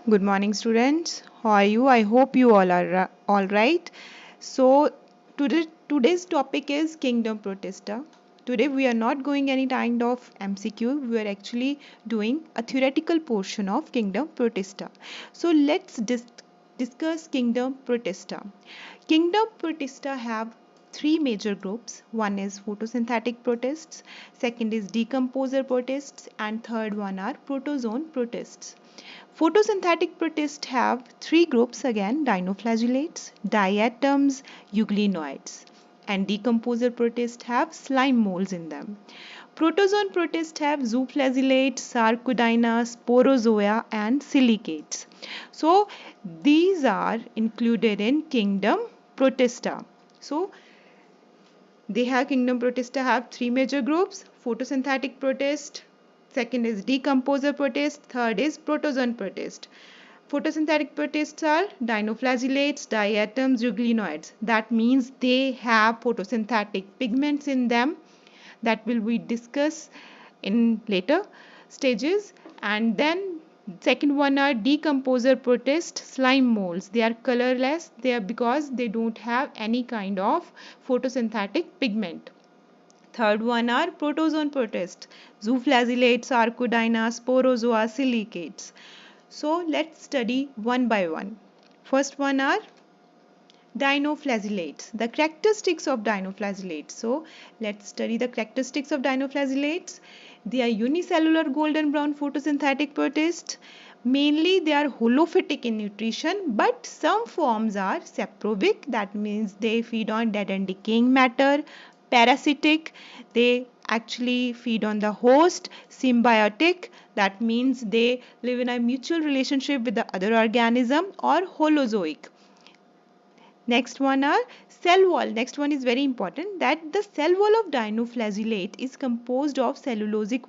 Good morning, students. How are you? I hope you all are all right. So, today's topic is Kingdom Protista. Today we are not going any kind of MCQ. We are actually doing a theoretical portion of Kingdom Protista. So let's discuss Kingdom Protista. Kingdom Protista have three major groups. One is photosynthetic protists, second is decomposer protists, and third one are protozoan protists. Photosynthetic protists have three groups again: dinoflagellates, diatoms, euglenoids, and decomposer protists have slime molds in them. Protozoan protists have zooflagellates, sarcodina, sporozoa, and silicates. So these are included in kingdom Protista. So they have kingdom Protista have three major groups: photosynthetic protist, second is decomposer protist, third is protozoan protist. Photosynthetic protists are dinoflagellates, diatoms, euglenoids. That means they have photosynthetic pigments in them that will we discuss in later stages. And then second one are decomposer protist slime molds. They are colorless. They are because they don't have any kind of photosynthetic pigment. Third one are protozoan protists, zooflagellates, sarcodina, sporozoa, silicates. So let's study one by one. First one are dinoflagellates. The characteristics of dinoflagellates. So let's study the characteristics of dinoflagellates. They are unicellular golden brown photosynthetic protists. Mainly they are holophytic in nutrition, but some forms are saprobic. That means they feed on dead and decaying matter. Parasitic, they actually feed on the host. Symbiotic, that means they live in a mutual relationship with the other organism. Or holozoic. Next one are cell wall. Next one is very important, that the cell wall of dinoflagellate is composed of cellulosic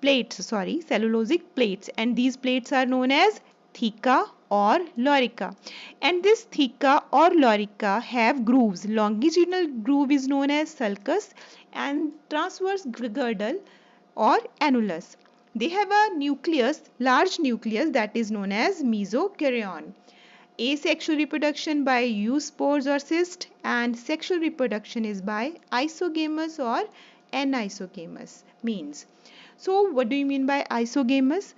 cellulosic plates, and these plates are known as theca or lorica. And this theca or lorica have grooves. Longitudinal groove is known as sulcus and transverse girdle or annulus. They have a large nucleus that is known as mesokaryon. Asexual reproduction by euspores or cyst, and sexual reproduction is by isogamous or anisogamous means. So what do you mean by isogamous?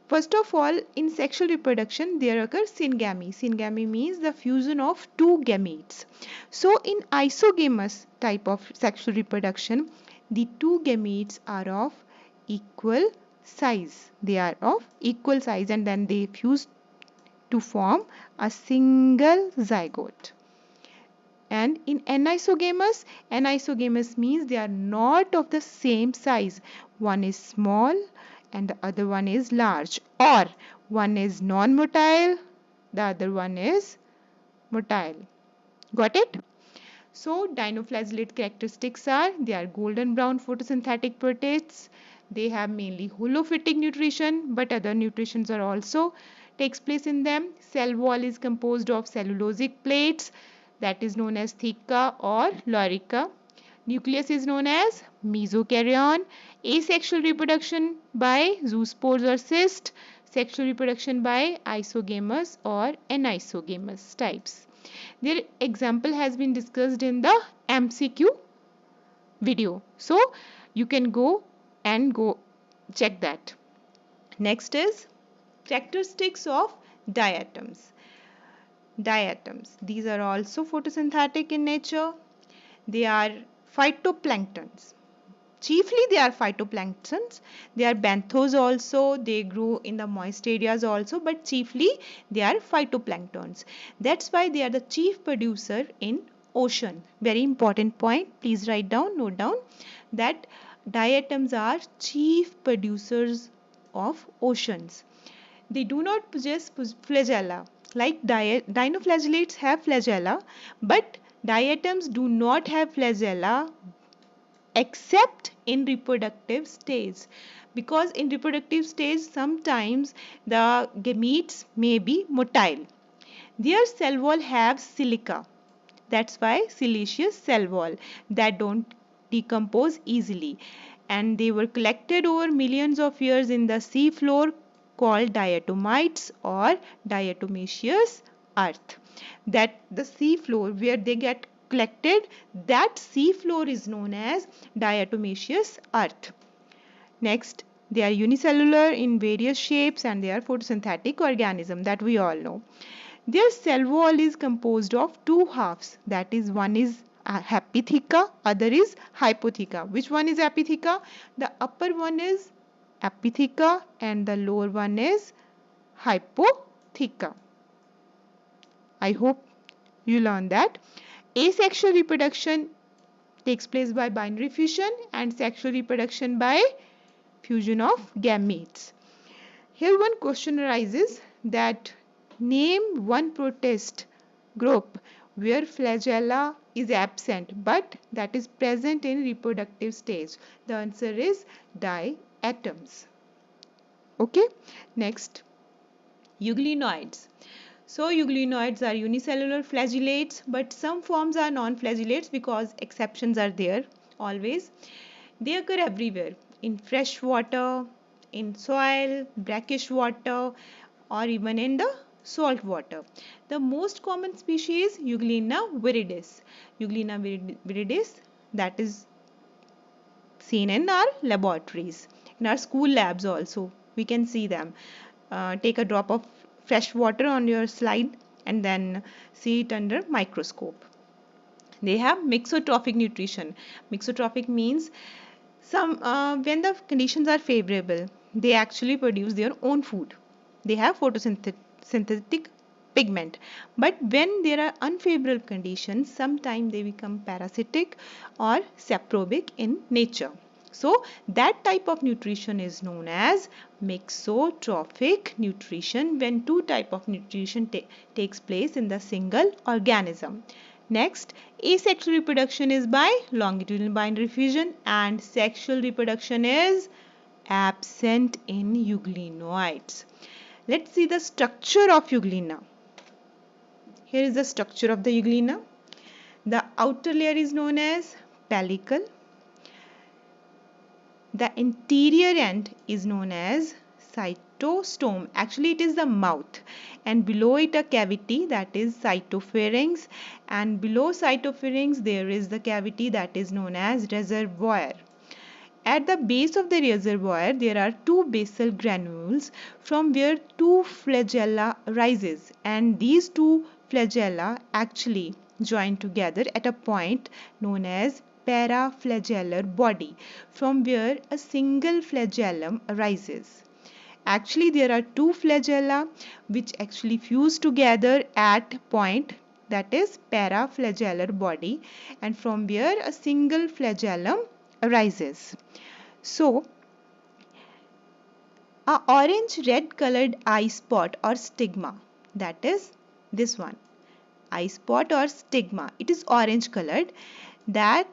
First of all, in sexual reproduction there occurs syngamy. Syngamy means the fusion of two gametes. So in isogamous type of sexual reproduction, the two gametes are of equal size. They are of equal size and then they fuse to form a single zygote. And in anisogamous means they are not of the same size. One is small and the other one is large, or one is non-motile, the other one is motile. Got it? So dinoflagellate characteristics are they are golden brown photosynthetic protists. They have mainly holophytic nutrition, but other nutritions are also takes place in them. Cell wall is composed of cellulosic plates, that is known as theca or lorica. Nucleus is known as mesokaryon. Asexual reproduction by zoospores or cyst. Sexual reproduction by isogamous or anisogamous types. Their example has been discussed in the MCQ video. So you can go check that. Next is characteristics of diatoms. Diatoms. These are also photosynthetic in nature. They are phytoplanktons. Chiefly they are phytoplanktons. They are benthos also. They grow in the moist areas also, but chiefly they are phytoplanktons. That's why they are the chief producer in ocean. Very important point. Please note down that diatoms are chief producers of oceans. They do not possess flagella. Like dinoflagellates have flagella, but diatoms do not have flagella except in reproductive stage, because in reproductive stage sometimes the gametes may be motile. Their cell wall have silica. That's why siliceous cell wall that don't decompose easily, and they were collected over millions of years in the sea floor called diatomites or diatomaceous earth. That the sea floor where they get collected, that sea floor is known as diatomaceous earth. Next, they are unicellular in various shapes and they are photosynthetic organism, that we all know. Their cell wall is composed of two halves, that is, one is epitheca, other is hypotheca. Which one is epitheca? The upper one is epitheca and the lower one is hypotheca. I hope you learned that. Asexual reproduction takes place by binary fission and sexual reproduction by fusion of gametes. Here one question arises that name one protist group where flagella is absent but that is present in reproductive stage. The answer is diatoms. Okay, next, euglenoids. So euglenoids are unicellular flagellates, but some forms are non-flagellates because exceptions are there always. They occur everywhere, in fresh water, in soil, brackish water, or even in the salt water. The most common species, Euglena viridis. Euglena viridis, that is seen in our laboratories, in our school labs also. We can see them. Take a drop of fresh water on your slide and then see it under microscope. They have mixotrophic nutrition. Mixotrophic means when the conditions are favorable, they actually produce their own food. They have photosynthetic pigment. But when there are unfavorable conditions, sometimes they become parasitic or saprobic in nature. So that type of nutrition is known as mixotrophic nutrition, when two type of nutrition takes place in the single organism. Next, asexual reproduction is by longitudinal binary fission and sexual reproduction is absent in euglenoids. Let's see the structure of euglena. Here is the structure of the euglena. The outer layer is known as pellicle. The interior end is known as cytostome. Actually, it is the mouth, and below it a cavity, that is cytopharynx, and below cytopharynx there is the cavity that is known as reservoir. At the base of the reservoir there are two basal granules from where two flagella rises, and these two flagella actually join together at a point known as paraflagellar body, from where a single flagellum arises. Actually, there are two flagella which actually fuse together at point, that is paraflagellar body, and from where a single flagellum arises. So, a orange red colored eye spot or stigma, that is this one, eye spot or stigma, it is orange colored. That,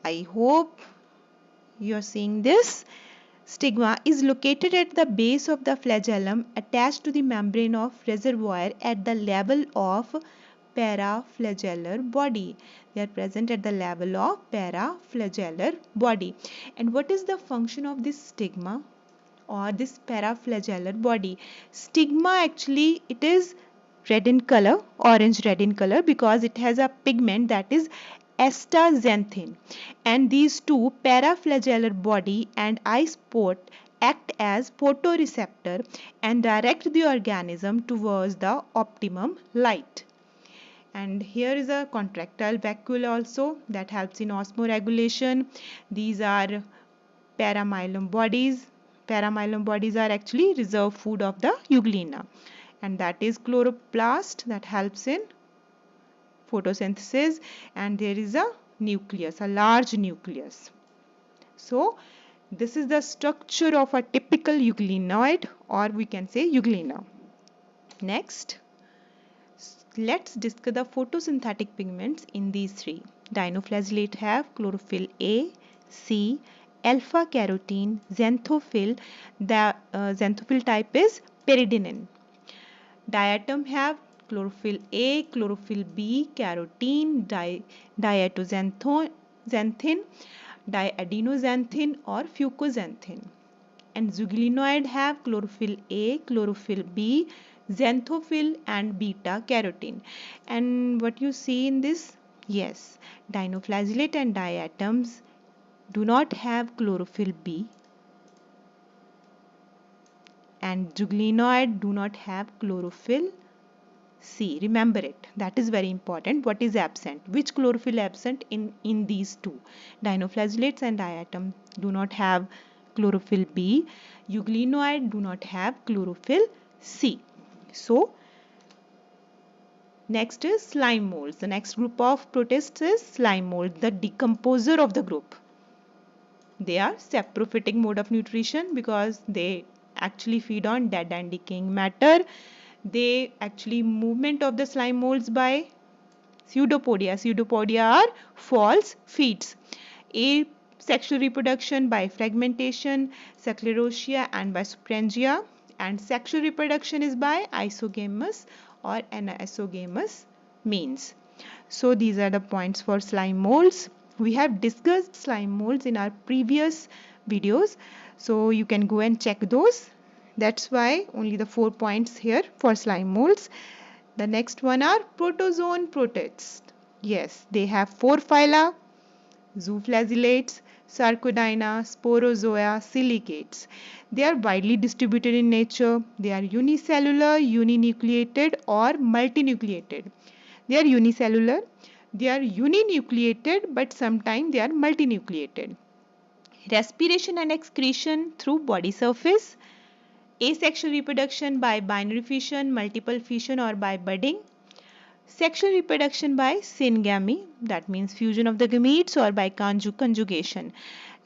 I hope you are seeing this. Stigma is located at the base of the flagellum attached to the membrane of reservoir at the level of paraflagellar body. They are present at the level of paraflagellar body. And what is the function of this stigma or this paraflagellar body? Stigma actually, it is red in color, orange red in color, because it has a pigment that is astaxanthin, and these two, paraflagellar body and eye spot, act as photoreceptor and direct the organism towards the optimum light. And here is a contractile vacuole also that helps in osmoregulation. These are paramyelin bodies. Paramyelin bodies are actually reserve food of the euglena, and that is chloroplast that helps in photosynthesis, and there is a nucleus, a large nucleus. So this is the structure of a typical euglenoid, or we can say euglena. Next, let's discuss the photosynthetic pigments in these three. Dinoflagellate have chlorophyll A, C, alpha carotene, xanthophyll. The xanthophyll type is pyridinin. Diatom have chlorophyll A, chlorophyll B, carotene, diatoxanthin, diadenozanthin or fucoxanthin. and zooglenoid have chlorophyll A, chlorophyll B, xanthophyll and beta carotene. And what you see in this? Yes, dinoflagellate and diatoms do not have chlorophyll B, and zooglenoid do not have chlorophyll C. Remember it. That is very important. What is absent? Which chlorophyll absent in these two? Dinoflagellates and diatom do not have chlorophyll B. Euglenoid do not have chlorophyll C. So, next is slime molds. The next group of protists is slime mold, the decomposer of the group. They are saprophytic mode of nutrition because they actually feed on dead and decaying matter. They actually movement of the slime molds by pseudopodia. Pseudopodia are false feeds. Asexual reproduction by fragmentation, sclerotia and by sporangia, and sexual reproduction is by isogamous or anisogamous means. So these are the points for slime molds. We have discussed slime molds in our previous videos, so you can go and check those. That's why only the 4 points here for slime molds. The next one are protozoan protists. Yes, they have 4 phyla: zooflagellates, sarcodina, sporozoa, silicates. They are widely distributed in nature. They are unicellular, uninucleated or multinucleated. They are unicellular, they are uninucleated, but sometimes they are multinucleated. Respiration and excretion through body surface. Asexual reproduction by binary fission, multiple fission or by budding. Sexual reproduction by syngamy, that means fusion of the gametes, or by conjugation.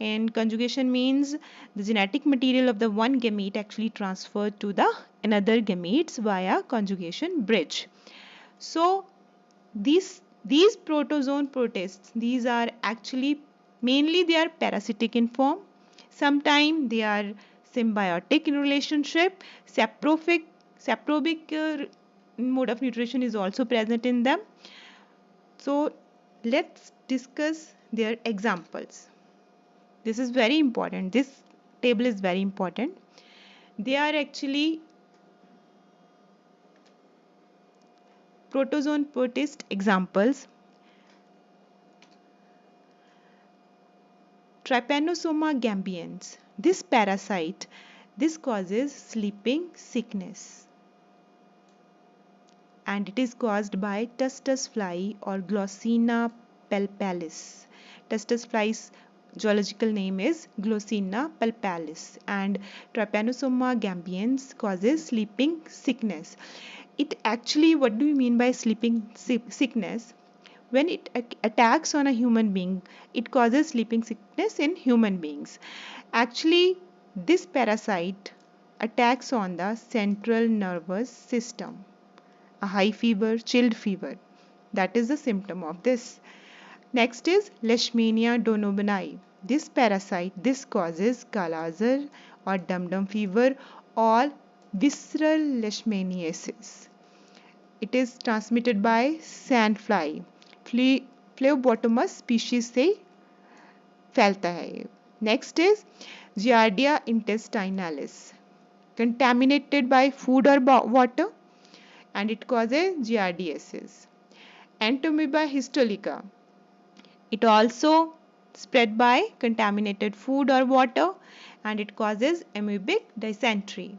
And conjugation means the genetic material of the one gamete actually transferred to the another gametes via conjugation bridge. So these protozoan protists, these are actually mainly they are parasitic in form. Sometimes they are symbiotic in relationship. Saprobic mode of nutrition is also present in them. So let's discuss their examples. This is very important. This table is very important. They are actually protozoan protist examples: Trypanosoma gambians. This parasite, this causes sleeping sickness, and it is caused by tustus fly or Glossina palpalis. Tustus fly's zoological name is Glossina palpalis, and Trypanosoma gambians causes sleeping sickness. It actually, what do you mean by sleeping sickness? When it attacks on a human being, it causes sleeping sickness in human beings. Actually, this parasite attacks on the central nervous system. A high fever, chilled fever, that is the symptom of this. Next is Leishmania donovani. This parasite, this causes kala azar or dum-dum fever or visceral leishmaniasis. It is transmitted by sandfly. Phlebotomous species से फैलता है. Next is Giardia intestinalis, contaminated by food or water, and it causes giardiasis. Entamoeba histolica, it also spread by contaminated food or water, and it causes amoebic dysentery.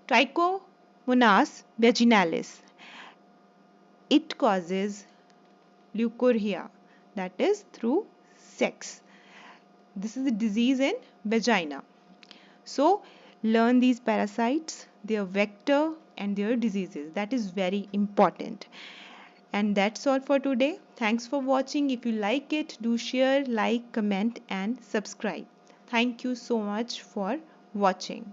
Trichomonas vaginalis, it causes leukorrhea, that is through sex. This is a disease in vagina. So learn these parasites, their vector and their diseases. That is very important. And that's all for today. Thanks for watching. If you like it, do share, like, comment and subscribe. Thank you so much for watching.